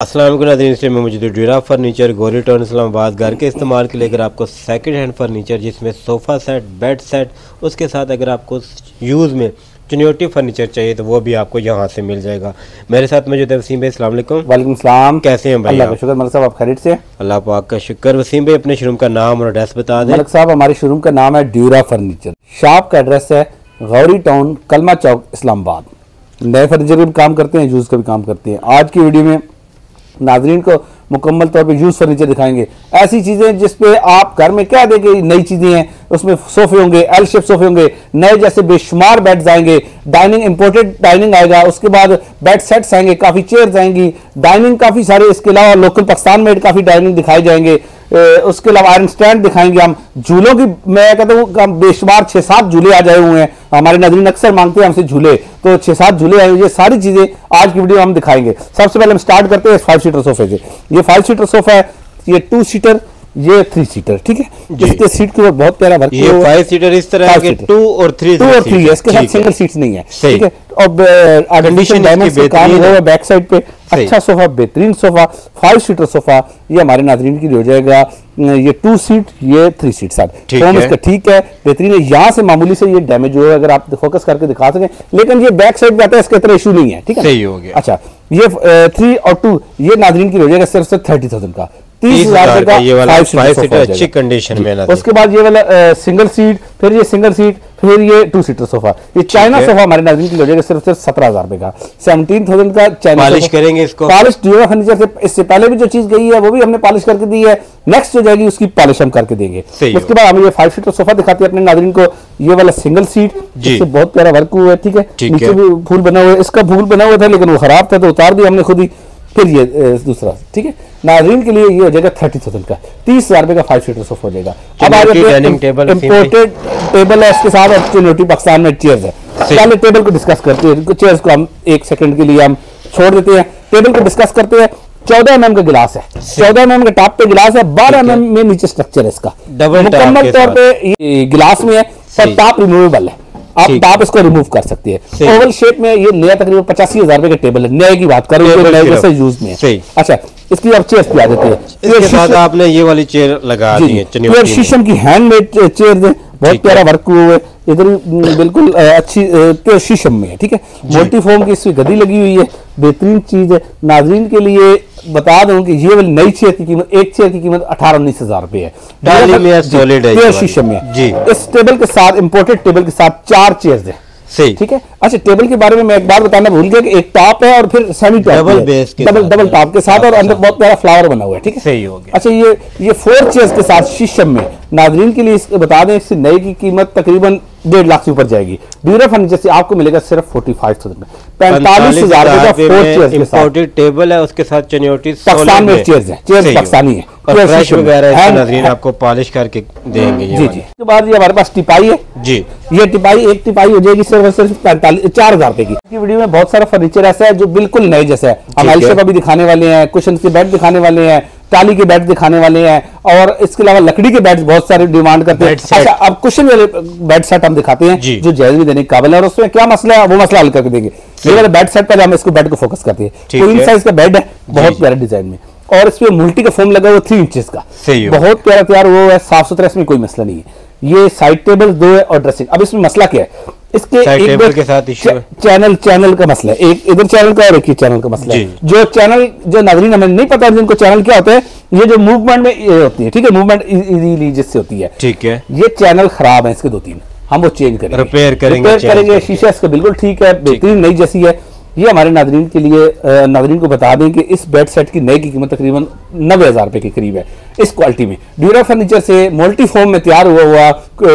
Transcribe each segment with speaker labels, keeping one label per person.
Speaker 1: अस्सलाम वालेकुम नाज़रीन, इसमें मौजूद ड्यूरा फर्नीचर गोरी टाउन इस्लामाबाद घर के इस्तेमाल के लिए अगर आपको सेकंड हैंड फर्नीचर जिसमें सोफ़ा सेट, बेड सेट, उसके साथ अगर आपको यूज़ में चुनियोटी फर्नीचर चाहिए तो वो भी आपको यहाँ से मिल जाएगा। मेरे साथ मौजूद है वसीम भाई। अस्सलाम वालेकुम।
Speaker 2: वालेकुम सलाम।
Speaker 1: कैसे हैं भाई?
Speaker 2: अल्लाह का शुक्र। मलिक साहब आप खैरियत से?
Speaker 1: अल्लाह पाक का शुक्र। वसीम भाई अपने शोरूम का नाम और एड्रेस बता दें।
Speaker 2: मलिक साहब हमारे शोरूम का नाम है ड्यूरा फर्नीचर। शॉप का एड्रेस है गौरी टाउन कलमा चौक इस्लामाबाद। नए फर्नीचर का भी काम करते हैं, यूज़ का भी काम करते हैं। आज की वीडियो में नाजरीन को मुकम्मल तौर पे यूज फर्नीचर दिखाएंगे, ऐसी चीजें जिसपे आप घर में क्या देंगे, नई चीजें हैं, उसमें सोफे होंगे, एल शेप सोफे होंगे, नए जैसे बेशुमार बेड्स आएंगे, डाइनिंग इंपोर्टेड डाइनिंग आएगा, उसके बाद बेड सेट्स आएंगे, काफी चेयर्स आएंगी, डाइनिंग काफी सारे, इसके अलावा लोकल पाकिस्तान मेड काफी डाइनिंग दिखाई जाएंगे। उसके अलावा आयरन स्टैंड दिखाएंगे हम। झूलों की मैं कहता हूँ बेशुमार 6-7 झूले आ जाए हुए हैं। हमारे नाज़रीन अक्सर मांगते हैं हमसे झूले, तो 6-7 झूले आए। ये सारी चीजें आज की वीडियो हम दिखाएंगे। सबसे पहले हम स्टार्ट करते हैं 5 सीटर सोफे से। ये 5 सीटर सोफा है, ये 2 सीटर, ये 3 सीटर, ठीक है। इसके सीट के ऊपर बहुत प्यारा वर्क है।
Speaker 1: ये 5 सीटर इस तरह के 2 और 3
Speaker 2: है, इसके साथ सिंगल सीट्स नहीं है, ठीक है। और
Speaker 1: कंडीशन
Speaker 2: डायमंड से काम हुआ है बैक साइड पे। अच्छा सोफा, बेहतरीन सोफा, 5 सीटर सोफा। ये हमारे नाज़रीन की हो जाएगा। ये 2 सीट, ये 3 सीट साथ फॉर्म इसका ठीक है, बेहतरीन है। यहाँ से मामूली से ये डैमेज हुआ है, अगर आप फोकस करके दिखा सकें, लेकिन ये बैक साइड पे आता है, इसका इतना इशू नहीं है, ठीक है।
Speaker 1: सही हो गया।
Speaker 2: अच्छा, ये 3 और 2 ये नाज़रीन की हो जाएगा सिर्फ 30,000 का, 30,000 का
Speaker 1: ये वाला 5 सीटर
Speaker 2: अच्छी
Speaker 1: कंडीशन में।
Speaker 2: उसके बाद ये वाला सिंगल सीट, फिर ये सिंगल सीट, फिर ये 2 सीटर सोफा। ये चाइना सोफा हमारे नाज़रीन के लिए हो जाएगा सिर्फ 17,000 रुपए का, 17,000 का चाइना।
Speaker 1: पॉलिश करेंगे इसको,
Speaker 2: पॉलिश ड्यूरा फर्नीचर से इससे पहले भी जो चीज गई है वो भी हमने पॉलिश करके दी है। नेक्स्ट जो जाएगी उसकी पॉलिश हम करके देंगे। उसके बाद हम ये 5 सीटर सोफा दिखाते हैं अपने नाज़रीन को। ये वाला सिंगल सीट, इससे बहुत प्यारा वर्क हुआ है, ठीक है। नीचे भी फूल बना हुआ है, इसका फूल बना हुआ था लेकिन वो खराब था तो उतार दिया हमने खुद ही। फिर ये दूसरा, ठीक है। नाज़रीन के लिए ये हो जाएगा 30,000 का, 30,000 रुपए का 5 सीटर सोफा हो जाएगा। अब आ जाते हैं इम्पोर्टेड टेबल है, इसके साथ चुनियोटी पाकिस्तान में चेयर्स है। पहले टेबल को डिस्कस करते हैं, चेयर्स को हम 1 सेकंड के लिए हम छोड़ देते हैं, टेबल को डिस्कस करते हैं। 14 mm का गिलास है, 14 mm के टॉप पे गिलास है, 12 mm में नीचे स्ट्रक्चर है इसका। मुकम्मल तौर पे ये गिलास में है, पर टॉप रिमूवेबल है, आप टॉप इसको रिमूव कर सकते हैं। ओवल शेप में ये नया तकरीबन 85,000 रुपए का टेबल है, नए की बात करें, नए जैसे यूज में है। अच्छा, इसकी अब चेयर्स पे आ जाती है।
Speaker 1: इसके बाद आपने ये वाली चेयर लगा दी है,
Speaker 2: शीशम की हैंडमेड चेयर है, बहुत प्यारा वर्क हुआ है। इधर बिल्कुल अच्छी शीशम में है, ठीक है। मोटी फोम की इसकी गदी लगी हुई है, बेहतरीन चीज है। नाजरीन के लिए बता दूं कि ये वाली नई चेयर की कीमत, एक चेयर की कीमत 18-19,000 रुपए है,
Speaker 1: सॉलिड है
Speaker 2: शीशम में जी। इस टेबल के साथ, इंपोर्टेड टेबल के साथ 4 चेयर्स है, सही, ठीक है। अच्छा, टेबल के बारे में मैं एक बार बताना भूल गया कि एक टॉप है और फिर सेमी टॉप, डबल टॉप के साथ, और अंदर बहुत प्यारा फ्लावर बना हुआ है, ठीक है, सही हो गया। अच्छा, ये 4 चेयर्स के साथ शीशम में नाजरीन के लिए बता दें, इससे नई की कीमत तकरीबन 1.5 लाख से ऊपर जाएगी। ड्यूरा फर्नीचर से आपको मिलेगा सिर्फ 45,000 में, 45,000 का 4 चेयर्स के साथ टेबल है, उसके साथ चुनियोटी पाकिस्तान में चेयर्स है, चेयर्स पाकिस्तानी है,
Speaker 1: फ्रेश वगैरह नाज़रीन आपको पॉलिश करके देंगे जी जी।
Speaker 2: उसके बाद ये हमारे पास टिपाई है जी। ये टिपाई, एक टिपाई हो जाएगी सिर्फ 4,000 रुपए की। वीडियो में बहुत सारा फर्नीचर ऐसा है जो बिल्कुल नए जैसा है। हम एल शेप अभी दिखाने वाले हैं, कुशन के बेड दिखाने वाले हैं, टाली के बेड दिखाने वाले हैं, और इसके अलावा लकड़ी के बेड्स बहुत सारे डिमांड करते हैं। अच्छा, अब कुशन वाले बेड सेट हम दिखाते हैं जो जायज भी देने के काबिल है, और उसमें क्या मसला है वो मसला हल करके देंगे। ये वाला बेड सेट पहले हम इसको बेड को फोकस करते हैं। क्वीन साइज का बेड है, बहुत प्यारा डिजाइन में, और इसमें मल्टी का फोम लगा हुआ 3 इंचेस का, बहुत प्यारा तैयार हुआ है, साफ सुथरा, इसमें कोई मसला नहीं है। ये साइड टेबल 2 है और ड्रेसिंग। अब इसमें मसला क्या है, इसके टेबल के साथ चैनल का मसला है, एक इधर चैनल का और एक चैनल का मसला है। जो चैनल, जो नाज़रीन हमें नहीं पता जिनको चैनल क्या होता है, ये जो मूवमेंट में ये होती है, ठीक है, मूवमेंट इजीली जिससे होती है, ठीक है। ये चैनल खराब है इसके 2-3, हम वो चेंज करेंगे, रिपेयर करेंगे। शीशा इसका बिल्कुल ठीक है, बेहतरीन नई जैसी है। ये हमारे नाज़रीन के लिए, नाज़रीन को बता दें कि इस बेड सेट की नई की कीमत तकरीबन 90,000 रुपए के करीब है। इस क्वालिटी में ड्यूरा फर्नीचर से मल्टी फॉर्म में तैयार हुआ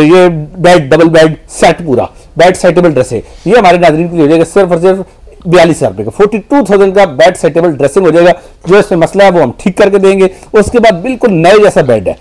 Speaker 2: ये बेड, डबल बेड सेट, पूरा बेड सेटेबल ड्रेस है। ये हमारे नाज़रीन के लिए हो जाएगा सिर्फ और सिर्फ 42,000 रुपए का, 42,000 का बेड सेटेबल ड्रेसिंग हो जाएगा। जो इसमें मसला है वो हम ठीक करके देंगे। उसके बाद बिल्कुल नए जैसा बेड है,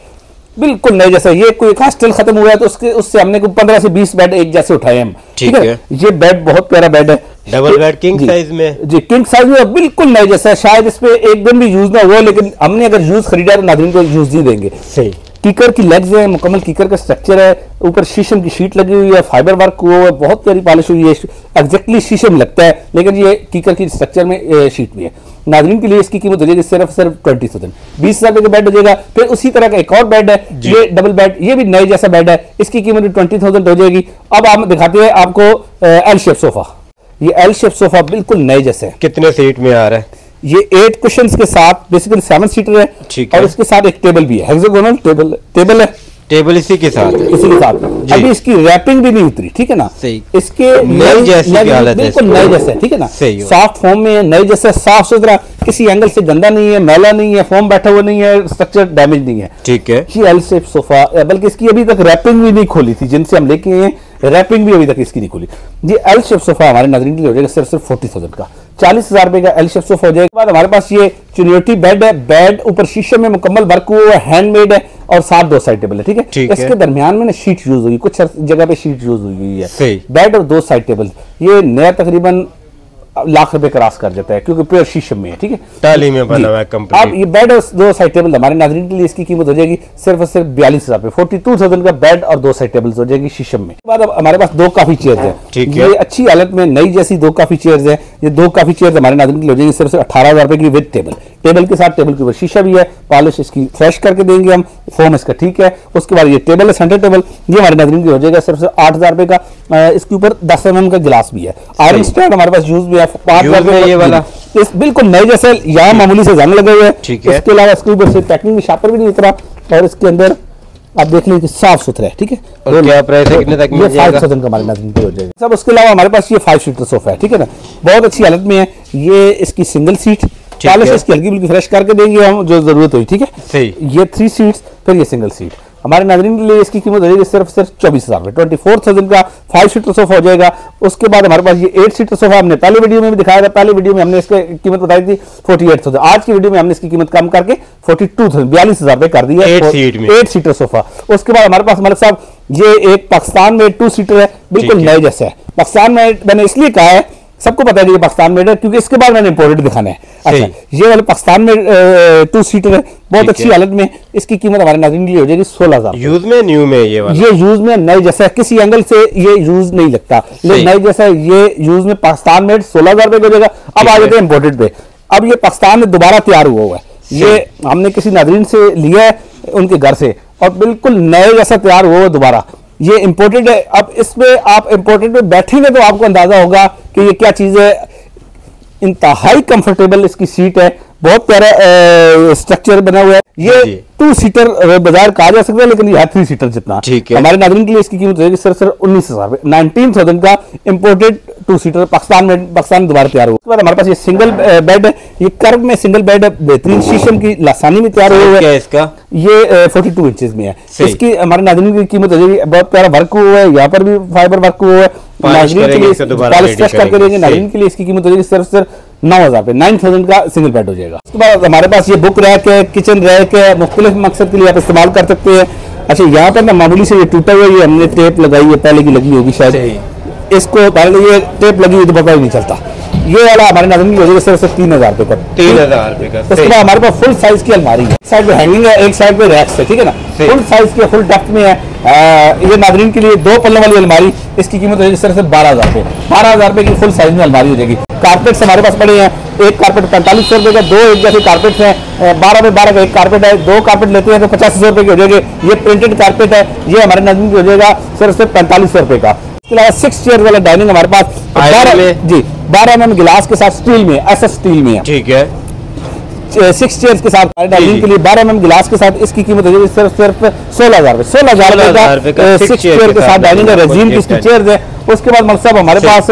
Speaker 2: बिल्कुल नए जैसा। ये कोई खास स्टिल खत्म हुआ है तो उससे हमने 15 से 20 बेड एक जैसे उठाए हम, ठीक है। ये बेड बहुत प्यारा बेड है, डबल बेड किंग साइज में जी, किंग साइज में बिल्कुल नए जैसा है। शायद इस पे एक दिन भी यूज ना हुआ, लेकिन हमने अगर यूज खरीदा तो नाज़रीन को यूज नहीं देंगे, सही। कीकर की लेग्स है, मुकम्मल कीकर का स्ट्रक्चर है, ऊपर शीशम की शीट लगी हुई है, फाइबर वर्क हुआ है, बहुत प्यारी पॉलिश हुई है, एग्जैक्टली शीशम लगता है लेकिन ये कीकर की स्ट्रक्चर में शीट भी है। नाज़रीन के लिए इसकी कीमत हो जाएगी सिर्फ 20,000, 20,000 का बेड हो जाएगा। फिर उसी तरह का एक और बेड है, ये डबल बेड, ये भी नए जैसा बेड है, इसकी कीमत 20,000 हो जाएगी। अब हम दिखाते हैं आपको एल शेप सोफा। ये एल शेप सोफा बिल्कुल नए जैसे है।
Speaker 1: कितने सीट में आ रहा है?
Speaker 2: ये 8 कुशन्स के साथ बेसिकली 7 सीटर है, और इसके साथ एक टेबल भी है, हेक्सागोनल टेबल है,
Speaker 1: टेबल इसी के साथ है।
Speaker 2: इसी के साथ अभी इसकी रैपिंग भी नहीं उतरी, ठीक है ना,
Speaker 1: सही।
Speaker 2: इसके
Speaker 1: नए जैसी हालत है,
Speaker 2: बिल्कुल नए जैसे, ठीक है ना, सॉफ्ट फोम में है, नए जैसे, साफ सुथरा, किसी एंगल से गंदा नहीं है, मैला नहीं है, फोम बैठा हुआ नहीं है, स्ट्रक्चर डैमेज नहीं है, ठीक है। ये एल शेप सोफा, बल्कि इसकी अभी तक रैपिंग भी नहीं खोली थी, जिनसे हम लेके आए रैपिंग भी अभी तक इसकी नहीं खोली। ये एल शेप सोफा हमारे नाज़रीन के लिए हो जाएगा सिर्फ 40,000 का, 40,000 रुपए का एल शेप सोफा हो जाएगा। बाद हमारे पास ये चुनियोटी बेड है, बेड ऊपर शीशे में मुकम्मल वर्क हुआ है, हैंडमेड है, और साथ 2 साइड टेबल है, ठीक है। इसके दरमियान में शीट यूज हुई, कुछ जगह पे शीट यूज हुई है, बेड और 2 साइड टेबल। ये नया तकरीबन लाख रुपए क्रॉस कर जाता है क्योंकि प्योर शीशम में है, ठीक है, टाली में बना हुआ है कंप्लीट। अब ये बेड और 2 साइड टेबल हमारे नाज़रीन के लिए इसकी कीमत हो जाएगी सिर्फ और सिर्फ 42,000 रुपए, 42,000 का बेड और 2 साइड टेबल्स हो जाएगी शीशम में। बाद हमारे पास 2 काफी चेयर्स है, ठीक है, ये अच्छी हालत में नई जैसी 2 काफी चेयर्स है। ये 2 काफी चेयर्स हमारे नाज़रीन के लिए हो जाएगी सिर्फ 18,000 रुपए की विद टेबल, टेबल के साथ, टेबल के ऊपर शीशा भी है, पॉलिश इसकी फ्रेश करके देंगे हम, फोम इसका ठीक है। उसके बाद ये टेबल है, सेंटर टेबल, ये हमारे नाज़रीन के हो जाएगा सिर्फ 8,000 रुपए का। इसके ऊपर 10 mm का गिलास भी है, आयरन स्टैंड हमारे पास यूज भी है, 5,000 रुपए ये वाला, इस बिल्कुल नए जैसे, यहाँ मामूली से जंग लगे हुए हैं, ठीक है। इसके अलावा इसके ऊपर से पैकिंग में शापर भी नहीं उतरा, और इसके अंदर आप देख लीजिए साफ सुथरा है, ठीक है। और क्या प्राइस है, कितने तक मिल जाएगा? 5,000 का हमारे नाज़रीन हो जाएगा सब। उसके अलावा हमारे पास ये 5 सीटर सोफा है, ठीक है ना, बहुत अच्छी हालत में है। ये इसकी सिंगल सीट, पॉलिश इसकी हल्की बिल्कुल फ्रेश करके देंगे हम जो जरूरत हुई, ठीक है, सही। ये 3 सीट्स, फिर ये सिंगल सीट हमारे नाज़रीन के लिए इसकी कीमत हो जाएगी सिर्फ 24,000 रुपए, 24,000 का 5 सीटर सोफा हो जाएगा। उसके बाद हमारे पास ये 8 सीटर सोफा हमने पहले वीडियो में भी दिखाया था, पहले वीडियो में हमने इसकी कीमत बताई थी 48,000, आज की वीडियो में हमने इसकी कीमत कम करके 42,000 रुपए कर दी है 8 सीटर सोफा। उसके बाद हमारे पास मलिक साहब ये एक पाकिस्तान में 2 सीटर है, बिल्कुल नए जैसा है। पाकिस्तान में मैंने इसलिए कहा है, सबको पता है कि ये पाकिस्तान में है, क्योंकि इसके बाद मैंने इंपोर्टेड दिखाना है। अच्छा, ये वाले पाकिस्तान में 2 सीटर है, बहुत अच्छी हालत में, इसकी कीमत हमारे नाज़रीन के लिए हो जाएगी 16,000। यूज में न्यू में ये यूज में नए जैसा, किसी एंगल से ये यूज नहीं लगता, लेकिन नए जैसा ये यूज में पाकिस्तान में 16,000 रुपए हो जाएगा। अब आ जाते हैं इंपोर्टेड पे। अब ये पाकिस्तान में दोबारा तैयार हुआ है, ये हमने किसी नाज़रीन से लिया है उनके घर से, और बिल्कुल नए जैसा तैयार हुआ है दोबारा। ये इंपोर्टेड है। अब इसमें आप इंपोर्टेड में बैठेंगे तो आपको अंदाजा होगा कि ये क्या चीज है। इंतहाई कंफर्टेबल इसकी सीट है, बहुत प्यारा स्ट्रक्चर बना हुआ है। ये 2 सीटर बाजार कहा जा सकता है, लेकिन ये 3 सीटर जितना, ठीक है। हमारे नाज़रीन के लिए इसकी कीमत होगी सिर्फ 19,000 रुपए, 19,000 का इंपोर्टेड 2 सीटर पाकिस्तान दोबारा तैयार हुआ। उसके बाद हमारे पास ये सिंगल बेड है, ये कर्व में सिंगल बेड है, बेहतरीन शीशम की लासानी में तैयार हुआ है। इसका ये 42 इंचेस में है। इसकी हमारे नाज़रीन की कीमत हो जाएगी, बहुत प्यारा वर्क हुआ है, यहाँ पर भी फाइबर वर्क हुआ है, नाज़रीन के लिए पॉलिश करके देंगे। नाज़रीन के लिए इसकी कीमत हो जाएगी सिर्फ 9,000 रुपए, 9,000 का सिंगल बेड हो जाएगा। उसके बाद हमारे पास ये बुक रैक है, किचन रैक है, मुख्तलिफ मकसद के लिए आप इस्तेमाल कर सकते हैं। अच्छा, यहाँ पर ना मामूली से ये टूटा हुआ है, ये हमने टेप लगाई है, पहले की लगी होगी शायद, इसको पहले ये टेप लगी हुई तो पता ही नहीं चलता। ये वाला हमारे नाज़रीन की हो जाएगा सिर्फ 3,000 रुपए का, 3,000 रुपए का। उसके बाद हमारे पास फुल साइज की अलमारी है, साइड पे हैंगिंग है, एक साइड पे रैक्स है, ठीक है ना, फुल साइज के फुल डेप्थ में है। ये नाज़रीन के लिए 2 पल्लों वाली अलमारी, इसकी कीमत हो जाएगी सिर्फ 12,000 रुपए, 12,000 रुपए की फुल साइज में अलमारी हो जाएगी। कारपेट्स हमारे पास पड़े हैं, एक कारपेट 4500 रुपए का, 2 एक जैसे कारपेट्स हैं, 12 में 12 का एक कारपेट है, 2 कारपेट लेते हैं तो 8500 रुपए के हो जाएंगे। ये प्रिंटेड कारपेट है, ये हमारे नाज़रीन की हो जाएगा सिर्फ 4500 रुपए का। इसके अलावा 6 चेयर वाला डाइनिंग हमारे पास 12 mm गिलास के साथ स्टील में, ऐसा स्टील में है, ठीक है। 6 चेयर्स के साथ डाइनिंग के लिए 12 mm गिलास के साथ इसकी कीमत हो जाएगी सिर्फ 16,000 रुपए, 16,000 रुपए का 6 चेयर के साथ डाइनिंग है, रेज़ीन की इसकी चेयर्स है। उसके बाद मकसद साहब हमारे पास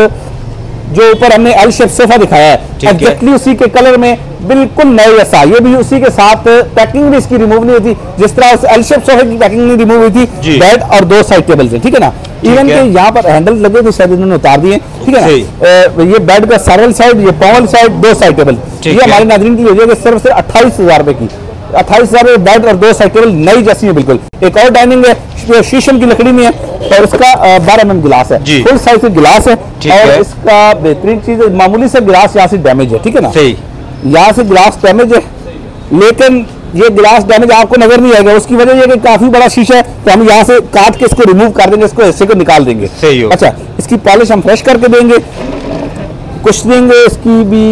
Speaker 2: जो ऊपर हमने एल शेप सोफा दिखाया है, एग्जैक्टली उसी के कलर में बिल्कुल नए जैसा, ये भी उसी के साथ पैकिंग भी इसकी रिमूव नहीं होती, जिस तरह उस एल शेप सोफे की पैकिंग नहीं रिमूव हुई थी। बेड और 2 साइड टेबल से, ठीक है ना, इवन के यहाँ पर हैंडल लगे थे, शायद इन्होंने उतार दिए, ठीक है ना। ये बेड का सरल साइड, ये पॉवल साइड, 2 साइड टेबल, ये हमारे नाज़रीन की हो जाएगी सिर्फ 28,000 रुपए की, 28,000 रुपए बेड और 2 साइड टेबल नई जैसी है बिल्कुल। एक और डाइनिंग है, शीशम की लकड़ी में है, और इसका 12 mm गिलास है, फुल साइज गिलास है, और इसका बेहतरीन चीज है, मामूली से गिलास यहाँ से डैमेज है, ठीक है ना, यहाँ से गिलास डैमेज है, लेकिन ये गिलास डैमेज आपको नजर नहीं आएगा। उसकी वजह ये कि काफी बड़ा शीशा है, तो हम यहाँ से काट के इसको रिमूव कर देंगे, इसको हिस्से को निकाल देंगे।
Speaker 1: सही हो।
Speaker 2: अच्छा, इसकी पॉलिश हम फ्रेश करके देंगे, कुशनिंग इसकी भी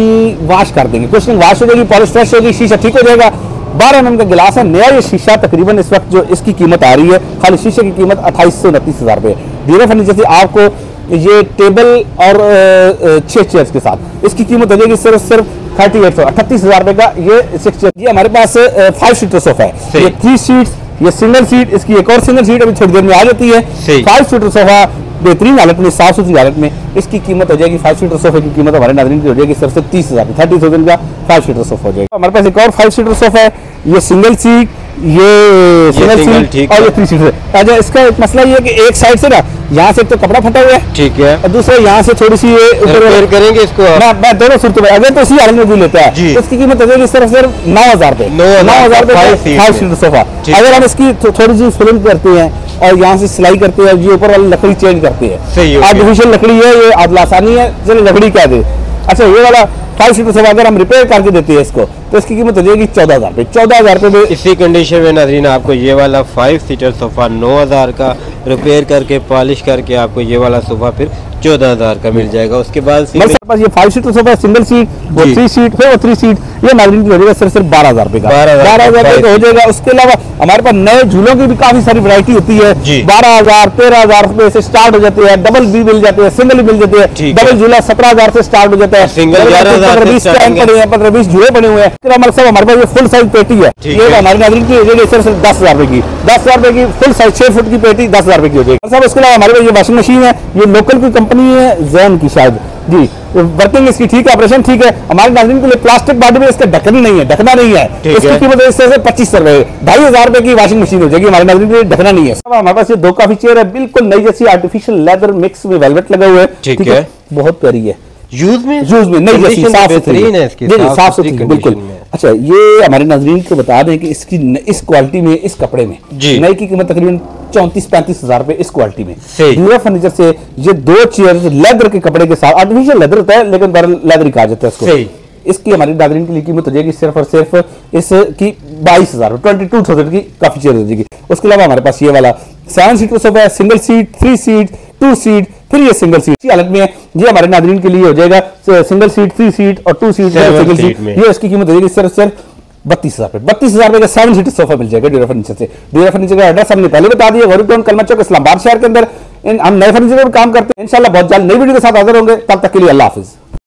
Speaker 2: वॉश कर देंगे, कुशनिंग वॉश हो जाएगी, पॉलिश फ्रेश होगी, शीशा ठीक हो जाएगा। 12 mm का गिलास है, नया ये शीशा तकरीबन इस वक्त जो इसकी कीमत आ रही है, खाली शीशे की कीमत 28-29 हज़ार रुपये। डीरा फर्नीचर से आपको ये टेबल और 6 चेयर्स के साथ इसकी कीमत हो जाएगी सिर्फ 38 हज़ार रुपये का ये 6 चेयर। ये हमारे पास 5 सीटर सोफा है, ये 3 सीट्स, ये सिंगल सीट, इसकी एक और सिंगल सीट अभी थोड़ी देर में आ जाती है। 5 सीटर सोफा बेहतरीन हालत में, साफ सुथरी हालत में, इसकी कीमत हो जाएगी 5 सीटर सोफे की कीमत हमारे नाज़रीन की हो जाएगी सिर्फ 30 हज़ार, 30,000 का 5 सीटर सोफा हो जाएगा। हमारे पास एक और 5 सीटर सोफा है, ये सिंगल सीट, ये सिंगल सीट और ये 3 सीटर। अच्छा, इसका एक मसला ये है कि एक साइड से ना यहाँ से एक तो कपड़ा फटा हुआ है, ठीक है, और दूसरा यहाँ से थोड़ी सी ऊपर करेंगे इसको मैं दोनों सूरतों में, अगर तो इसी हालत में भी लेता है तो इसकी कीमत हो जाएगी सिर्फ 9,000 रुपये, 9,000 रुपये 5 सीटर सोफा। अगर हम इसकी थोड़ी सी फिलिंग करते हैं और यहाँ से सिलाई करते हैं, ये ऊपर वाली लकड़ी चेंज करते हैं, आर्टिफिशियल लकड़ी है, ये आसानी है, चलो लकड़ी कह दे। अच्छा, ये वाला 5 सीटर सोफा अगर हम रिपेयर करके देते हैं इसको, तो इसकी कीमत हो जाएगी 14,000 रुपये। 14,000 रुपये
Speaker 1: इसी कंडीशन में नाज़रीन आपको ये वाला 5 सीटर सोफा 9,000 का रिपेयर करके पॉलिश करके आपको ये वाला सोफा फिर 14,000 का मिल जाएगा। उसके बाद
Speaker 2: मेरे पास ये 5 सीटर सोफा सिंगल सीट, वो 3 सीट है, वो 3 सीट, ये नाज़रीन की हो जाएगा सिर्फ 12,000 रुपये का, 12,000 रुपये का हो जाएगा। उसके अलावा हमारे पास नए झूलों की भी काफी सारी वैरायटी होती है, 12,000 13,000 रुपये से स्टार्ट हो जाते हैं, डबल भी मिल जाते हैं, सिंगल भी मिल जाते हैं। डबल झूला 17,000 से स्टार्ट हो जाता है, सिंगल 15-20 झूले बने हुए हैं। हमारे पास ये फुल साइज पेटी है, ये हमारे नाज़रीन की हो जाएगी सिर्फ 10,000 रुपये की, 10,000 रुपये की फुल साइज 6 फुट की पेटी 10,000 रुपये की हो जाएगी। सब इसके अलावा हमारे पास ये वॉशिंग मशीन है, ये लोकल की कंपनी है जैन की शायद जी, वर्किंग इसकी ठीक है, ऑपरेशन ठीक है। हमारे नाज़रीन के लिए प्लास्टिक बॉडी में इसका ढक्कन नहीं है, ढकना नहीं है, इसकी कीमत इस तरह से 25 रुपए, 2,500 रुपए की वॉशिंग मशीन हो जाएगी, हमारे नाज़रीन के लिए ढकना नहीं है। हमारे पास ये 2 काफी चेयर है, बिल्कुल नई जैसी, आर्टिफिशियल लेदर मिक्स में वेलवेट लगा हुआ है, ठीक है, बहुत प्यारी है, यूज में नई जैसी, साफ सुथरी है, साफ सुथरी बिल्कुल। अच्छा, ये हमारे नाज़रीन को बता दें कि इसकी इस क्वालिटी में, इस कपड़े में नई की कीमत तकरीबन 34-35 हज़ार रुपए इस क्वालिटी में। डीरा फर्नीचर से ये 2 चेयर लेदर के कपड़े के साथ, आर्टिफिशियल लेदर होता है लेकिन लेदर ही कहा जाता है इसको, इसकी हमारी नाज़रीन के लिए कीमत हो जाएगी सिर्फ और सिर्फ इसकी 22,000, 22,000 की काफी चेयर हो जाएगी। उसके अलावा हमारे पास ये वाला 7 सीटर सोफा है, सिंगल सीट, 3 सीट, 2 सीट, फिर ये सिंगल सीट की हालत में है, ये हमारे नाज़रीन के लिए हो जाएगा सिंगल सीट, 3 सीट और 2 सीट सिंगल सीट, ये इसकी कीमत हो जाएगी सिर्फ 32,000 रुपये। 32,000 रुपये का 7 सीटर सोफा मिल जाएगा डीरा फर्नीचर से। डीरा फर्नीचर का एड्रेस हमने पहले बता दिया, गौरी टाउन, कलमा चौक, इस्लामाबाद शहर के अंदर। हम नए फर्नीचर का काम करते हैं, इंशाल्लाह बहुत जल्द नई वीडियो के साथ हाजिर होंगे, तब तक के लिए अल्लाह हाफिज।